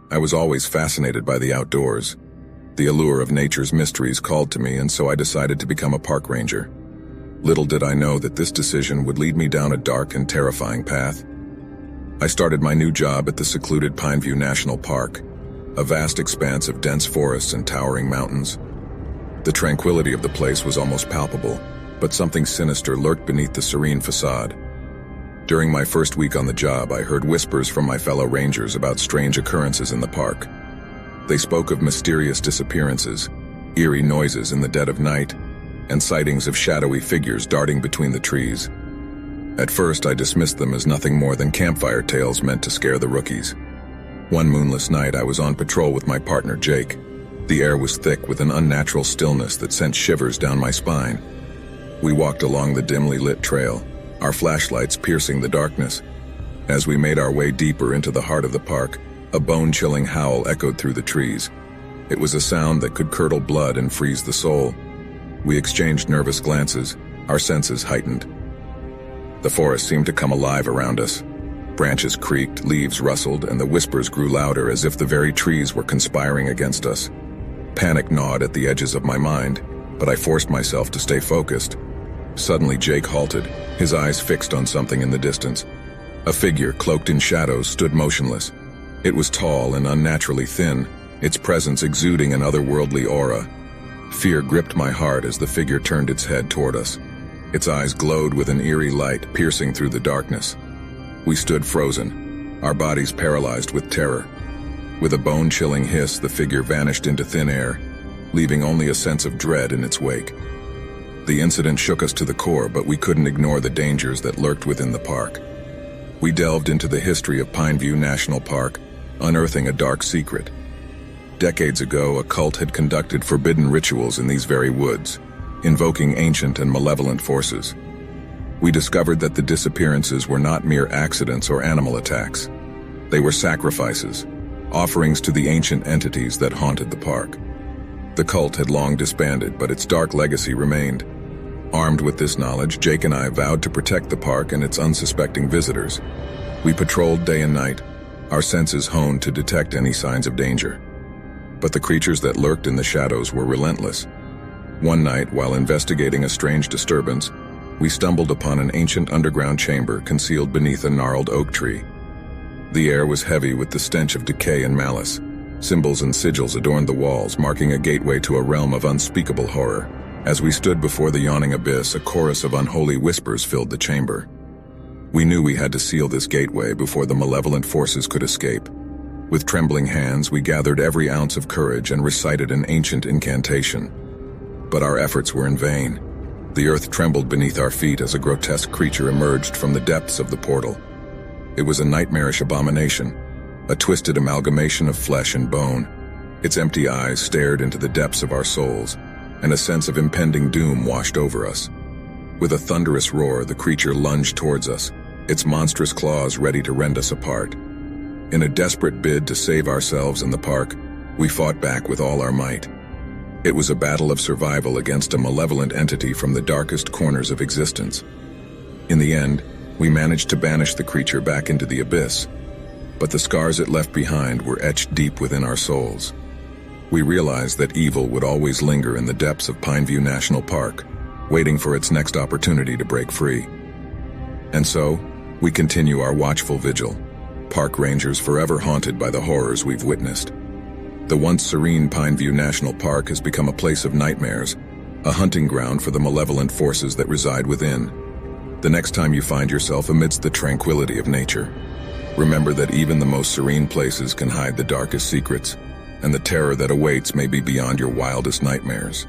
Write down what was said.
I was always fascinated by the outdoors. The allure of nature's mysteries called to me, and so I decided to become a park ranger. Little did I know that this decision would lead me down a dark and terrifying path. I started my new job at the secluded Pineview National Park, a vast expanse of dense forests and towering mountains. The tranquility of the place was almost palpable, but something sinister lurked beneath the serene facade. During my first week on the job, I heard whispers from my fellow rangers about strange occurrences in the park. They spoke of mysterious disappearances, eerie noises in the dead of night, and sightings of shadowy figures darting between the trees. At first, I dismissed them as nothing more than campfire tales meant to scare the rookies. One moonless night, I was on patrol with my partner, Jake. The air was thick with an unnatural stillness that sent shivers down my spine. We walked along the dimly lit trail, our flashlights piercing the darkness. As we made our way deeper into the heart of the park, a bone-chilling howl echoed through the trees. It was a sound that could curdle blood and freeze the soul. We exchanged nervous glances, our senses heightened. The forest seemed to come alive around us. Branches creaked, leaves rustled, and the whispers grew louder as if the very trees were conspiring against us. Panic gnawed at the edges of my mind, but I forced myself to stay focused. Suddenly, Jake halted, his eyes fixed on something in the distance. A figure, cloaked in shadows, stood motionless. It was tall and unnaturally thin, its presence exuding an otherworldly aura. Fear gripped my heart as the figure turned its head toward us. Its eyes glowed with an eerie light piercing through the darkness. We stood frozen, our bodies paralyzed with terror. With a bone-chilling hiss, the figure vanished into thin air, leaving only a sense of dread in its wake. The incident shook us to the core, but we couldn't ignore the dangers that lurked within the park. We delved into the history of Pineview National Park, unearthing a dark secret. Decades ago, a cult had conducted forbidden rituals in these very woods, invoking ancient and malevolent forces. We discovered that the disappearances were not mere accidents or animal attacks. They were sacrifices, offerings to the ancient entities that haunted the park. The cult had long disbanded, but its dark legacy remained. Armed with this knowledge, Jake and I vowed to protect the park and its unsuspecting visitors. We patrolled day and night, our senses honed to detect any signs of danger. But the creatures that lurked in the shadows were relentless. One night, while investigating a strange disturbance, we stumbled upon an ancient underground chamber concealed beneath a gnarled oak tree. The air was heavy with the stench of decay and malice. Symbols and sigils adorned the walls, marking a gateway to a realm of unspeakable horror. As we stood before the yawning abyss, a chorus of unholy whispers filled the chamber. We knew we had to seal this gateway before the malevolent forces could escape. With trembling hands, we gathered every ounce of courage and recited an ancient incantation. But our efforts were in vain. The earth trembled beneath our feet as a grotesque creature emerged from the depths of the portal. It was a nightmarish abomination, a twisted amalgamation of flesh and bone. Its empty eyes stared into the depths of our souls, and a sense of impending doom washed over us. With a thunderous roar, the creature lunged towards us, its monstrous claws ready to rend us apart. In a desperate bid to save ourselves and the park, we fought back with all our might. It was a battle of survival against a malevolent entity from the darkest corners of existence. In the end, we managed to banish the creature back into the abyss, but the scars it left behind were etched deep within our souls. We realized that evil would always linger in the depths of Pineview National Park, waiting for its next opportunity to break free. And so, we continue our watchful vigil, park rangers forever haunted by the horrors we've witnessed. The once serene Pineview National Park has become a place of nightmares, a hunting ground for the malevolent forces that reside within. The next time you find yourself amidst the tranquility of nature, remember that even the most serene places can hide the darkest secrets, and the terror that awaits may be beyond your wildest nightmares.